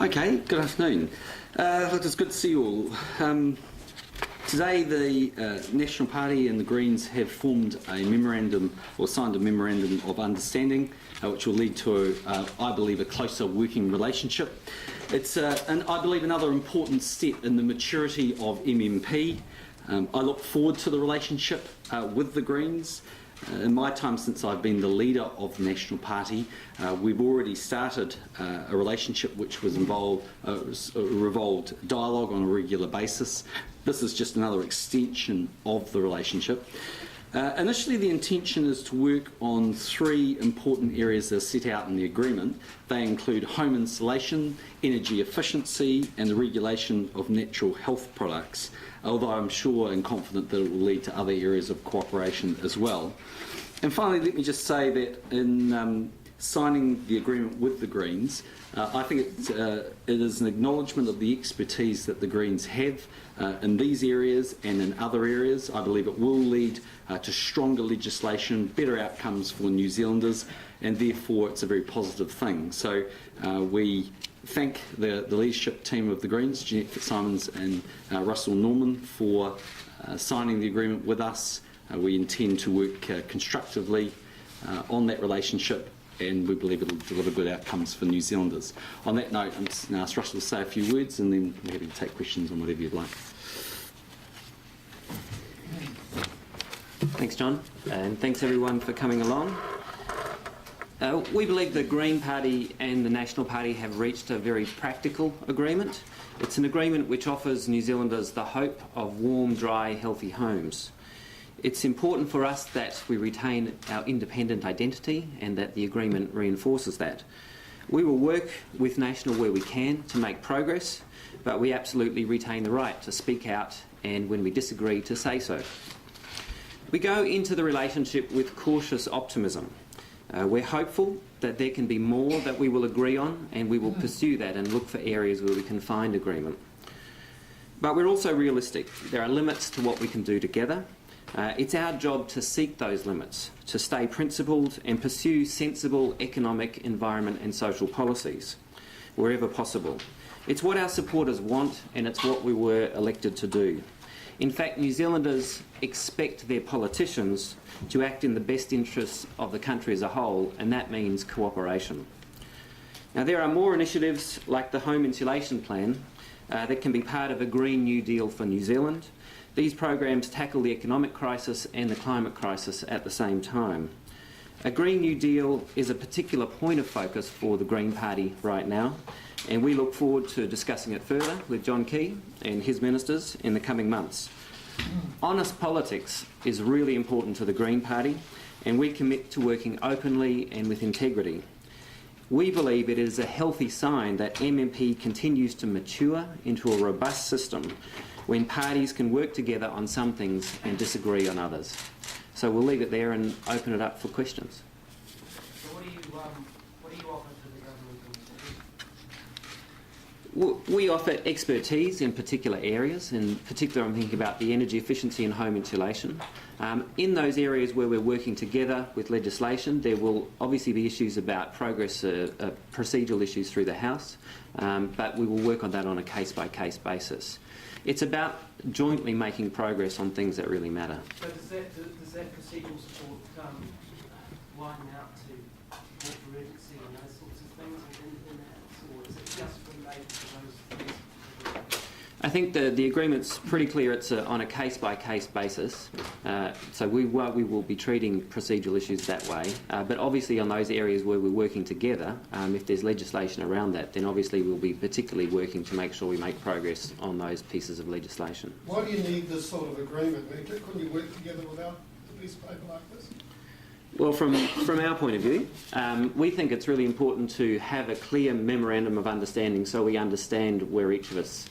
Okay, good afternoon. Look, it's good to see you all. Today the National Party and the Greens have formed a memorandum, or signed a Memorandum of Understanding, which will lead to, I believe, a closer working relationship. It's, I believe, another important step in the maturity of MMP. I look forward to the relationship with the Greens. In my time since I've been the leader of the National Party, we've already started a relationship which was revolved dialogue on a regular basis. This is just another extension of the relationship. Initially, the intention is to work on three important areas that are set out in the agreement. They include home insulation, energy efficiency, and the regulation of natural health products, although I'm sure and confident that it will lead to other areas of cooperation as well. And finally, let me just say that in signing the agreement with the Greens, I think it is an acknowledgement of the expertise that the Greens have in these areas and in other areas. I believe it will lead to stronger legislation, better outcomes for New Zealanders, and therefore it's a very positive thing. So we thank the leadership team of the Greens, JeanetteFitzsimons and Russel Norman, for signing the agreement with us. We intend to work constructively on that relationship, and we believe it will deliver good outcomes for New Zealanders. On that note, I'm just going to ask Russell to say a few words, and then we're happy to take questions on whatever you'd like. Thanks, John, and thanks everyone for coming along. We believe the Green Party and the National Party have reached a very practical agreement. It's an agreement which offers New Zealanders the hope of warm, dry, healthy homes. It's important for us that we retain our independent identity and that the agreement reinforces that. We will work with National where we can to make progress, but we absolutely retain the right to speak out and, when we disagree, to say so. We go into the relationship with cautious optimism. We're hopeful that there can be more that we will agree on, and we will pursue that and look for areas where we can find agreement. But we're also realistic. There are limits to what we can do together. It's our job to seek those limits, to stay principled and pursue sensible economic, environment and social policies wherever possible. It's what our supporters want, and it's what we were elected to do. In fact, New Zealanders expect their politicians to act in the best interests of the country as a whole, and that means cooperation. Now, there are more initiatives like the Home Insulation Plan that can be part of a Green New Deal for New Zealand. These programs tackle the economic crisis and the climate crisis at the same time. A Green New Deal is a particular point of focus for the Green Party right now, and we look forward to discussing it further with John Key and his ministers in the coming months. Honest politics is really important to the Green Party, and we commit to working openly and with integrity. We believe it is a healthy sign that MMP continues to mature into a robust system when parties can work together on some things and disagree on others. So we'll leave it there and open it up for questions. So what do you offer to the government? We offer expertise in particular areas. In particular, I'm thinking about the energy efficiency and home insulation. In those areas where we're working together with legislation, there will obviously be issues about progress, procedural issues through the House, but we will work on that on a case-by-case basis. It's about jointly making progress on things that really matter. So does that procedural support widen out to support for urgency and those sorts of things in that, or is it just related to those things? I think the agreement's pretty clear. It's on a case-by-case basis. So we will be treating procedural issues that way. But obviously on those areas where we're working together, if there's legislation around that, then obviously we'll be particularly working to make sure we make progress on those pieces of legislation. Why do you need this sort of agreement? I mean, couldn't you work together without a piece of paper like this? Well, from our point of view, we think it's really important to have a clear memorandum of understanding so we understand where each of us,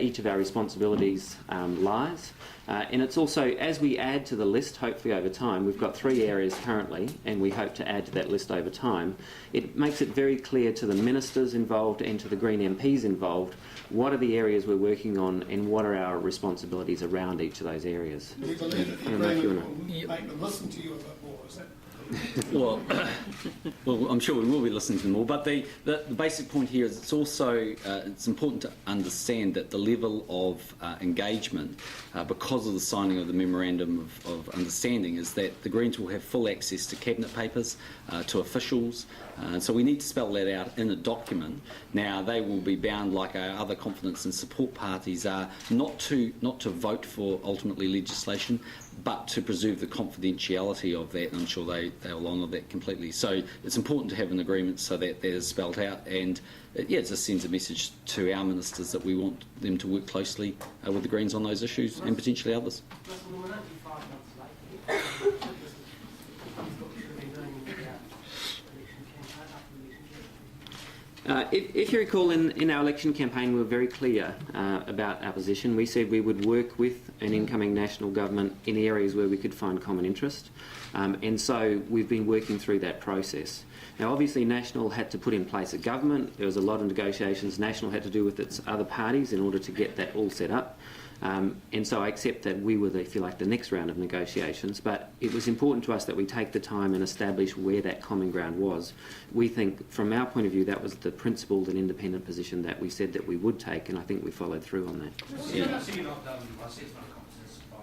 each of our responsibilities lies. And it's also, as we add to the list, hopefully over time, we've got 3 areas currently, and we hope to add to that list over time, it makes it very clear to the ministers involved and to the Green MPs involved what are the areas we're working on and what are our responsibilities around each of those areas. Do you believe that the agreement will make them listen to you a bit more? Is that Well, well, I'm sure we will be listening to them all, but the basic point here is it's also it's important to understand that the level of engagement, because of the signing of the Memorandum of Understanding, is that the Greens will have full access to cabinet papers, to officials, so we need to spell that out in a document. Now, they will be bound, like our other confidence and support parties are, not to vote for ultimately legislation, but to preserve the confidentiality of that, and I'm sure they will honour that completely. So it's important to have an agreement so that that is spelled out, and it just sends a message to our ministers that we want them to work closely with the Greens on those issues and potentially others. Russel, we're only 5 months late. He's got should have been doing election campaign after the election campaign. If you recall, in our election campaign, we were very clear about our position. We said we would work with an incoming national government in areas where we could find common interest. And so we've been working through that process. Now, obviously, National had to put in place a government. There was a lot of negotiations National had to do with its other parties in order to get that all set up. And so I accept that we were, if you like, the next round of negotiations, but it was important to us that we take the time and establish where that common ground was. We think, from our point of view, that was the principled and independent position that we said that we would take, and I think we followed through on that. I see you're not, I say it's not a competence by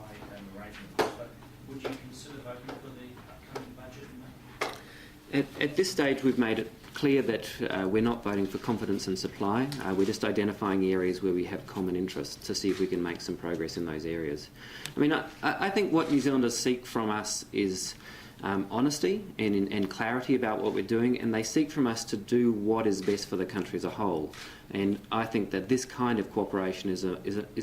arrangement, but would you consider voting for the upcoming budget? At this stage, we've made it clear that we're not voting for confidence and supply. We're just identifying areas where we have common interest to see if we can make some progress in those areas. I mean, I think what New Zealanders seek from us is honesty and clarity about what we're doing, and they seek from us to do what is best for the country as a whole. And I think that this kind of cooperation is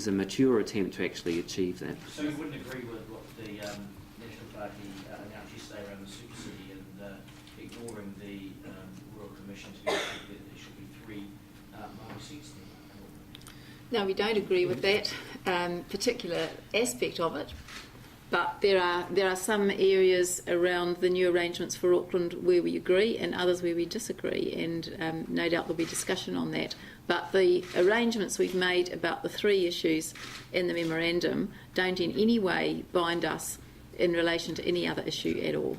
a mature attempt to actually achieve that. So you wouldn't agree with what the National Party announced yesterday around the super city and ignoring the Royal Commission to be that there should be 3 MoU seats there? No, we don't agree with that particular aspect of it. But there are some areas around the new arrangements for Auckland where we agree and others where we disagree, and no doubt there'll be discussion on that. But the arrangements we've made about the 3 issues in the memorandum don't in any way bind us in relation to any other issue at all.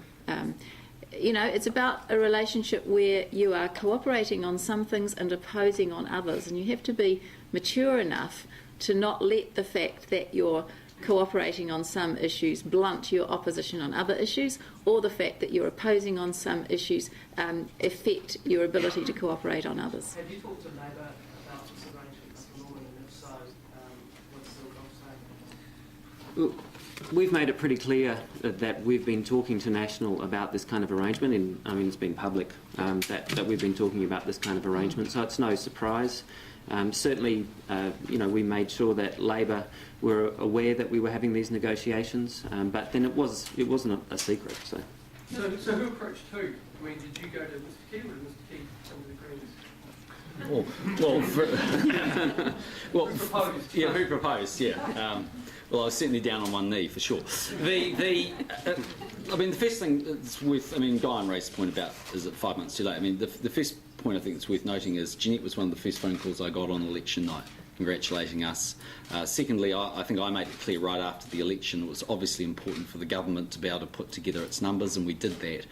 You know, it's about a relationship where you are cooperating on some things and opposing on others, and you have to be mature enough to not let the fact that you're cooperating on some issues blunt your opposition on other issues, or the fact that you're opposing on some issues affect your ability to cooperate on others. Have you talked to Labor about this arrangement, Mr. Norman, and if so, what's the conversation? We've made it pretty clear that we've been talking to National about this kind of arrangement, and I mean it's been public that we've been talking about this kind of arrangement, so it's no surprise. Certainly, you know, we made sure that Labor were aware that we were having these negotiations, but then it wasn't a secret. So who approached who? I mean, did you go to Mr. Key, or did Mr. Key come to the Greens? Well, Who proposed? Yeah, who proposed? Yeah. Well, I was certainly down on one knee for sure. I mean, the first thing that's worth, I mean, Guy raised the point about is it 5 months too late. I mean, the first point I think that's worth noting is Jeanette was one of the first phone calls I got on election night, congratulating us. Secondly, I think I made it clear right after the election it was obviously important for the government to be able to put together its numbers, and we did that.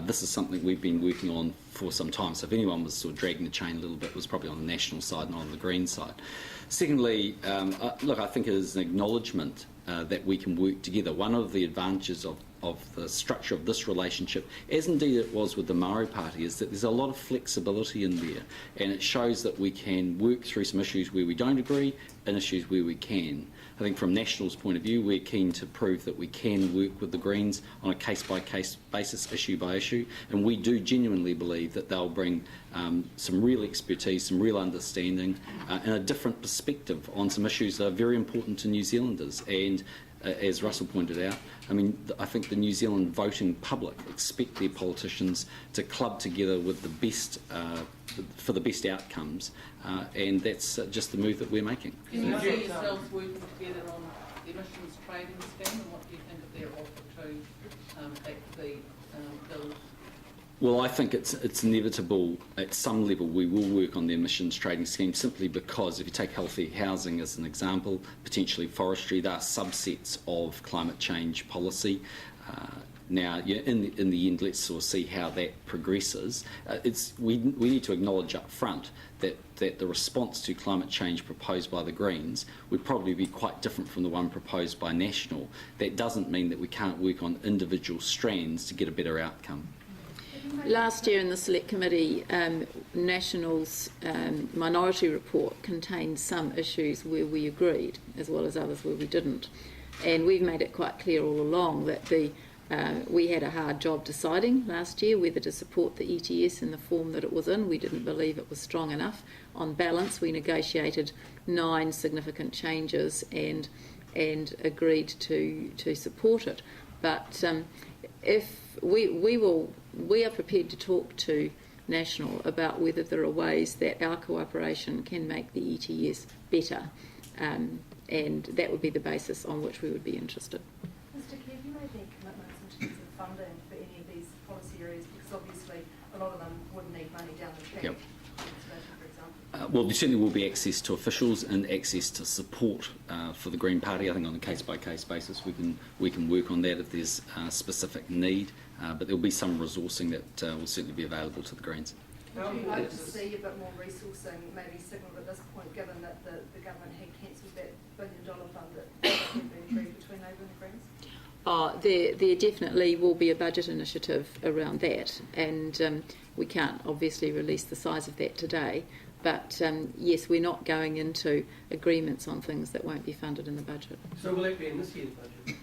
This is something we've been working on for some time, so if anyone was sort of dragging the chain a little bit, it was probably on the National side, not on the Green side. Secondly, look, I think it is an acknowledgement that we can work together. One of the advantages of the structure of this relationship, as indeed it was with the Maori Party, is that there's a lot of flexibility in there, and it shows that we can work through some issues where we don't agree and issues where we can. I think from National's point of view, we're keen to prove that we can work with the Greens on a case-by-case basis, issue by issue, and we do genuinely believe that they'll bring some real expertise, some real understanding, and a different perspective on some issues that are very important to New Zealanders. And as Russell pointed out, I mean, I think the New Zealand voting public expect their politicians to club together with the best for the best outcomes, and that's just the move that we're making. Can you see yourselves working together on the emissions trading scheme, and what do you think of their offer to back the bill? Well, I think it's inevitable at some level we will work on the emissions trading scheme, simply because if you take healthy housing as an example, potentially forestry, they are subsets of climate change policy. Now, in the end, let's sort of see how that progresses. We need to acknowledge up front that the response to climate change proposed by the Greens would probably be quite different from the one proposed by National. That doesn't mean that we can't work on individual strands to get a better outcome. Last year in the Select Committee, National's minority report contained some issues where we agreed, as well as others where we didn't. And we've made it quite clear all along that we had a hard job deciding last year whether to support the ETS in the form that it was in. We didn't believe it was strong enough. On balance, we negotiated 9 significant changes and agreed to support it. But if we are prepared to talk to National about whether there are ways that our cooperation can make the ETS better, and that would be the basis on which we would be interested. Mr. Kerr, have you made any commitments in terms of funding for any of these policy areas? Because obviously a lot of them would need money down the track. Yep. For example. Well, there certainly will be access to officials and access to support for the Green Party. I think on a case-by-case basis we can work on that if there's specific need, but there will be some resourcing that will certainly be available to the Greens. Would you like to see a bit more resourcing, maybe signalled at this point, given that the government had cancelled that $1 billion fund that had been agreed between Labour and the Greens? There definitely will be a budget initiative around that, and we can't obviously release the size of that today. But yes, we're not going into agreements on things that won't be funded in the budget. So will that be in this year's budget?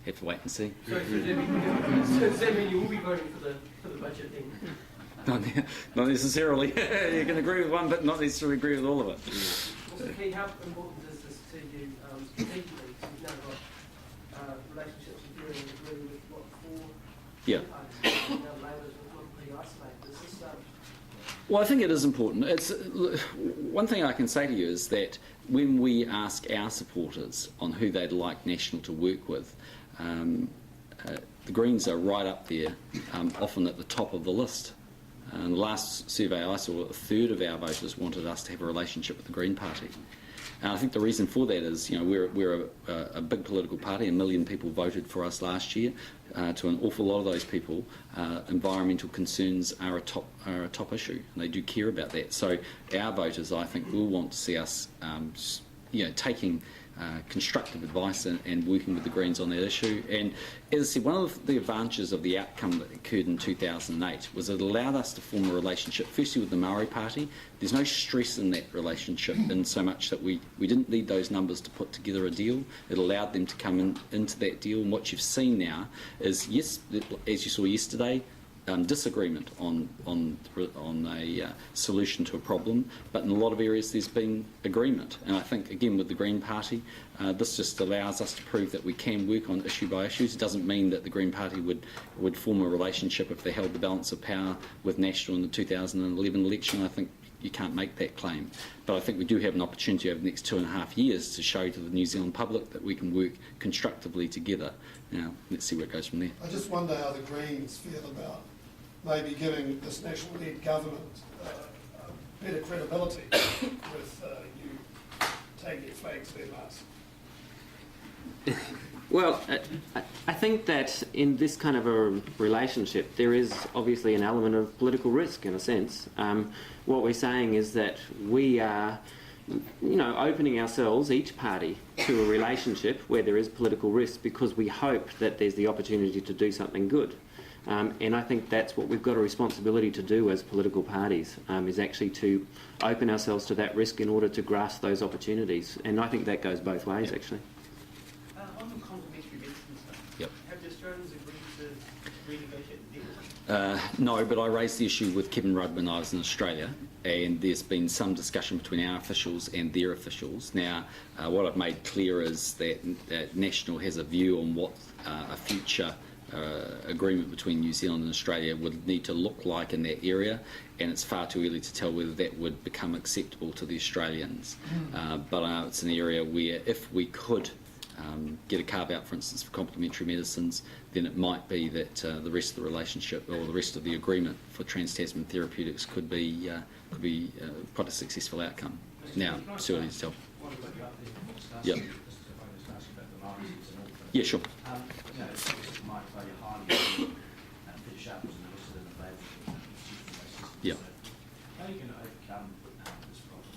Have to wait and see. So does that mean you will be voting for the budget then? Not necessarily. You can agree with one, but not necessarily agree with all of it. Mr. Key, how important is this to you strategically? You've now got relationships with you and agree with what 4 Yeah. parties. Now Labour's looking pretty isolated. Is this Well, I think it is important. One thing I can say to you is that when we ask our supporters on who they'd like National to work with, the Greens are right up there, often at the top of the list. And the last survey I saw, a third of our voters wanted us to have a relationship with the Green Party. And I think the reason for that is, we're a big political party. 1 million people voted for us last year. To an awful lot of those people, environmental concerns are a top issue, and they do care about that. So our voters, I think, will want to see us, taking constructive advice and working with the Greens on that issue. And as I said, one of the advantages of the outcome that occurred in 2008 was it allowed us to form a relationship, firstly with the Maori Party. There's no stress in that relationship in so much that we didn't need those numbers to put together a deal. It allowed them to come into that deal. And what you've seen now is, yes, as you saw yesterday, disagreement on a solution to a problem, but in a lot of areas there's been agreement. And I think, again, with the Green Party, this just allows us to prove that we can work on issue by issues. It doesn't mean that the Green Party would form a relationship if they held the balance of power with National in the 2011 election. I think you can't make that claim. But I think we do have an opportunity over the next 2.5 years to show to the New Zealand public that we can work constructively together. Now, let's see where it goes from there. I just wonder how the Greens feel about maybe giving this national-led government better credibility with you taking your flag to their mast. Well, I think that in this kind of a relationship, there is obviously an element of political risk in a sense. What we're saying is that we are, opening ourselves, each party, to a relationship where there is political risk because we hope that there's the opportunity to do something good. And I think that's what we've got a responsibility to do as political parties, is actually to open ourselves to that risk in order to grasp those opportunities. And I think that goes both ways, actually. on the complementary medicine stuff? Yep. Have the Australians agreed to renegotiate the deal? No, but I raised the issue with Kevin Rudd when I was in Australia, and there's been some discussion between our officials and their officials. Now, what I've made clear is that National has a view on what a future agreement between New Zealand and Australia would need to look like in that area, and it's far too early to tell whether that would become acceptable to the Australians. But it's an area where if we could get a carve-out, for instance, for complementary medicines, then it might be that the rest of the relationship or the rest of the agreement for trans-tasman therapeutics could be quite a successful outcome. Now, it's too early to tell. Yep. Yeah, sure. You know, it's obviously my very highly Peter Sharp was interested in the favour of institutional racism. Yeah. So how are you going to overcome this problem?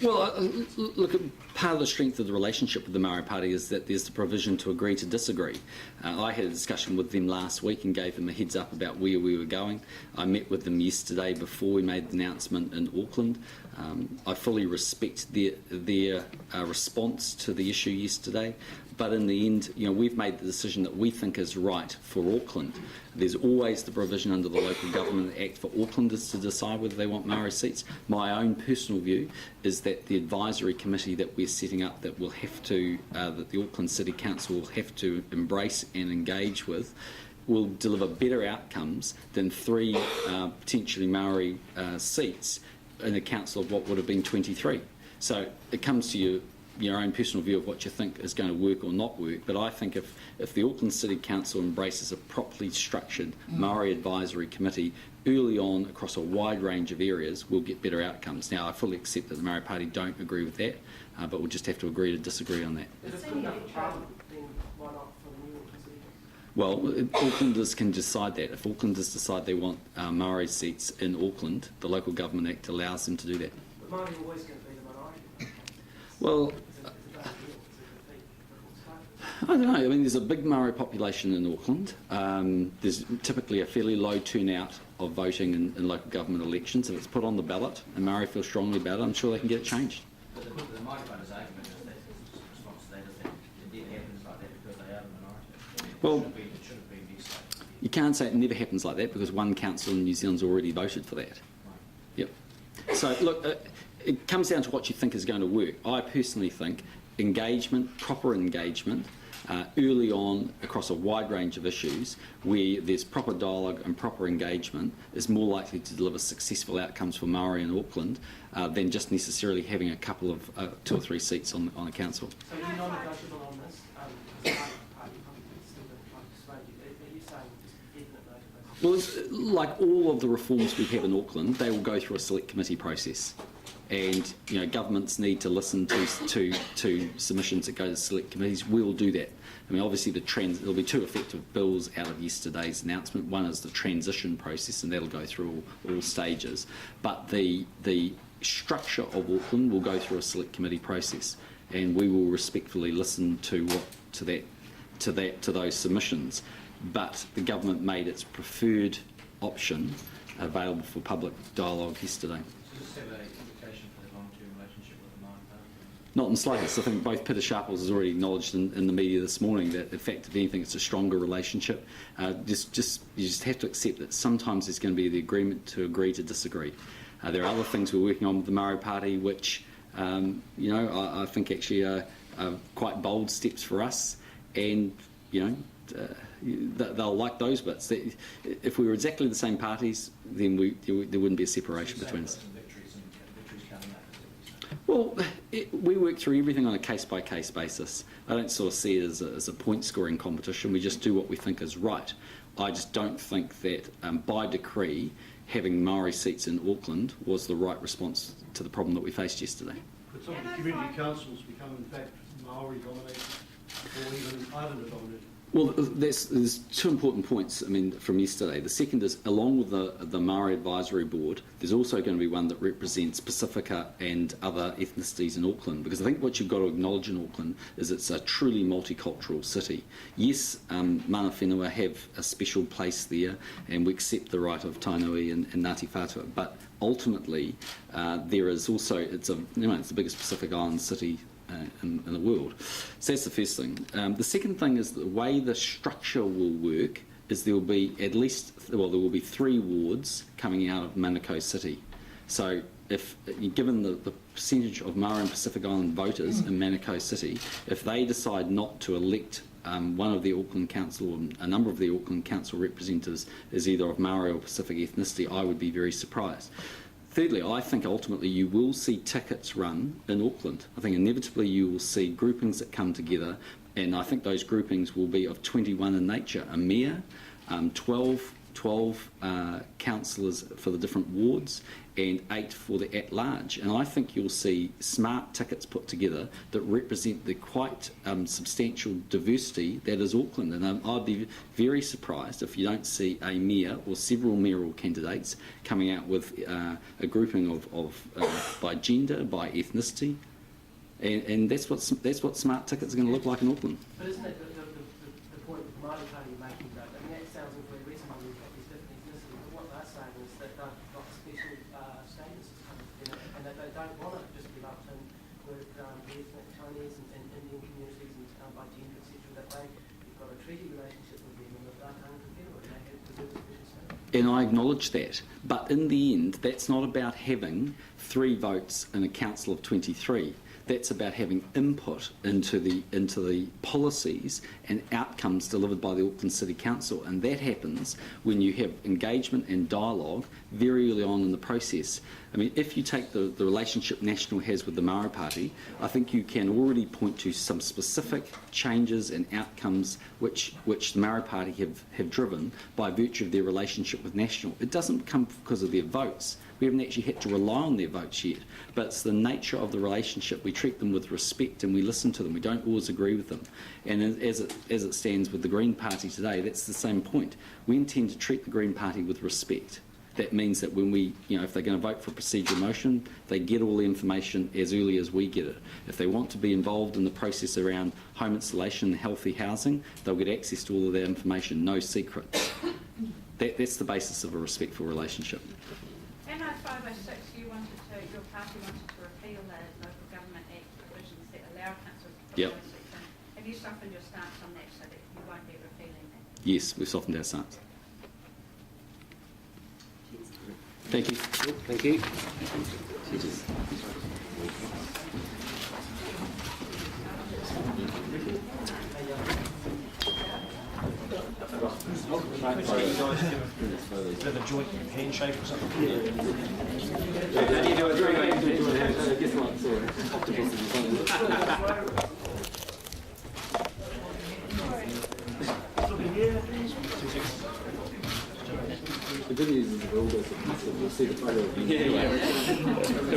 Well, look, part of the strength of the relationship with the Maori Party is that there's the provision to agree to disagree. I had a discussion with them last week and gave them a heads up about where we were going. I met with them yesterday before we made the announcement in Auckland. I fully respect their response to the issue yesterday, but in the end, you know, we've made the decision that we think is right for Auckland. There's always the provision under the Local Government Act for Aucklanders to decide whether they want Maori seats. My own personal view is that the advisory committee that we're setting up that will have to, that the Auckland City Council will have to embrace and engage with, will deliver better outcomes than 3 potentially Maori seats in a council of what would have been 23. So it comes to your own personal view of what you think is going to work or not work, but I think if the Auckland City Council embraces a properly structured Maori advisory committee early on across a wide range of areas, we'll get better outcomes. Now, I fully accept that the Maori Party don't agree with that, but we'll just have to agree to disagree on that. If it's good enough for Parliament, then why not for the new Auckland City? Well, Aucklanders can decide that. If Aucklanders decide they want Maori seats in Auckland, the Local Government Act allows them to do that. But Maori are always going to be the minority. Well, It's a done deal. It's a defeat for what's I don't know. I mean, there's a big Maori population in Auckland. There's typically a fairly low turnout of voting in local government elections. If it's put on the ballot and Maori feel strongly about it, I'm sure they can get it changed. But the Māori Party's argument is that the response to that is that it never happens like that because they are the minority. Well, It should have been this way. You can't say it never happens like that because one council in New Zealand's already voted for that. Yep. So, look, it comes down to what you think is going to work. I personally think engagement, proper engagement, early on across a wide range of issues where there's proper dialogue and proper engagement is more likely to deliver successful outcomes for Maori in Auckland than just necessarily having a couple of 2 or 3 seats on a council. So you're non-negotiable on this, as a party probably still don't try to persuade you. Are you saying just definite no to this? Well, it's like all of the reforms we have in Auckland, they will go through a select committee process. And, you know, governments need to listen to submissions that go to select committees. We'll do that. I mean, obviously, there'll be 2 effective bills out of yesterday's announcement. One is the transition process, and that'll go through all stages. But the structure of Auckland will go through a select committee process, and we will respectfully listen to those submissions. But the government made its preferred option available for public dialogue yesterday. So just have an indication for the long-term relationship with the Māori Party? Not in the slightest. I think both Peter Sharples has already acknowledged in the media this morning that, in fact, if anything, it's a stronger relationship. You just have to accept that sometimes there's going to be the agreement to agree to disagree. There are other things we're working on with the Maori Party which, you know, I think actually are quite bold steps for us, and, you know, they'll like those bits. If we were exactly the same parties, then there wouldn't be a separation between us. Well, we work through everything on a case-by-case basis. I don't sort of see it as a point-scoring competition. We just do what we think is right. I just don't think that, by decree, having Maori seats in Auckland was the right response to the problem that we faced yesterday. Could some of the community councils become, in fact, Maori-dominated or even Islander-dominated? Well, there's 2 important points, I mean, from yesterday. The second is, along with the Maori Advisory Board, there's also going to be one that represents Pacifica and other ethnicities in Auckland, because I think what you've got to acknowledge in Auckland is it's a truly multicultural city. Yes, mana whenua have a special place there, and we accept the right of Tainui and Ngāti Whātua, but ultimately there is also, it's the biggest Pacific Island city in the world. So that's the first thing. The second thing is the way the structure will work is there will be there will be 3 wards coming out of Manukau City. So if given the percentage of Maori and Pacific Island voters in Manukau City, if they decide not to elect one of the Auckland Council or a number of the Auckland Council representatives as either of Maori or Pacific ethnicity, I would be very surprised. Thirdly, I think ultimately you will see tickets run in Auckland. I think inevitably you will see groupings that come together, and I think those groupings will be of 21 in nature. A mayor, 12 councillors for the different wards, and 8 for the at-large. And I think you'll see smart tickets put together that represent the quite substantial diversity that is Auckland. And I'd be very surprised if you don't see a mayor or several mayoral candidates coming out with a grouping of by gender, by ethnicity, and that's what smart tickets are going to look like in Auckland. But isn't it the point the Māori Party are making, though? I mean, that sounds all very reasonable. We've got these different ethnicities, but what they're saying is that they've got special statuses coming together, and that they don't want to just be lumped in with the ethnic Chinese and Indian communities and by gender, etc. That you've got a treaty relationship with them, and that they can't compare with, and they have to do a special status. And I acknowledge that. But in the end, that's not about having 3 votes in a council of 23. That's about having input into the policies and outcomes delivered by the Auckland City Council, and that happens when you have engagement and dialogue very early on in the process. I mean, if you take the relationship National has with the Maori Party, I think you can already point to some specific changes and outcomes which the Maori Party have driven by virtue of their relationship with National. It doesn't come because of their votes. We haven't actually had to rely on their votes yet, but it's the nature of the relationship. We treat them with respect and we listen to them. We don't always agree with them. And as it stands with the Green Party today, that's the same point. We intend to treat the Green Party with respect. That means that when we, if they're going to vote for a procedural motion, they get all the information as early as we get it. If they want to be involved in the process around home installation and healthy housing, they'll get access to all of that information, no secrets. That's the basis of a respectful relationship. In 506, your party wanted to repeal the Local Government Act provisions that allow councils to Yep. propose it. Have you softened your stance on that so that you won't be repealing that? Yes, we've softened our stance. Thank you. Thank you. Have a joint handshake or something? Guess what? Sorry. Octopus is the good news is that all those we'll see the photo of you. Yeah, it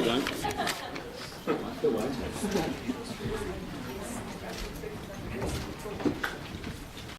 won't. It won't.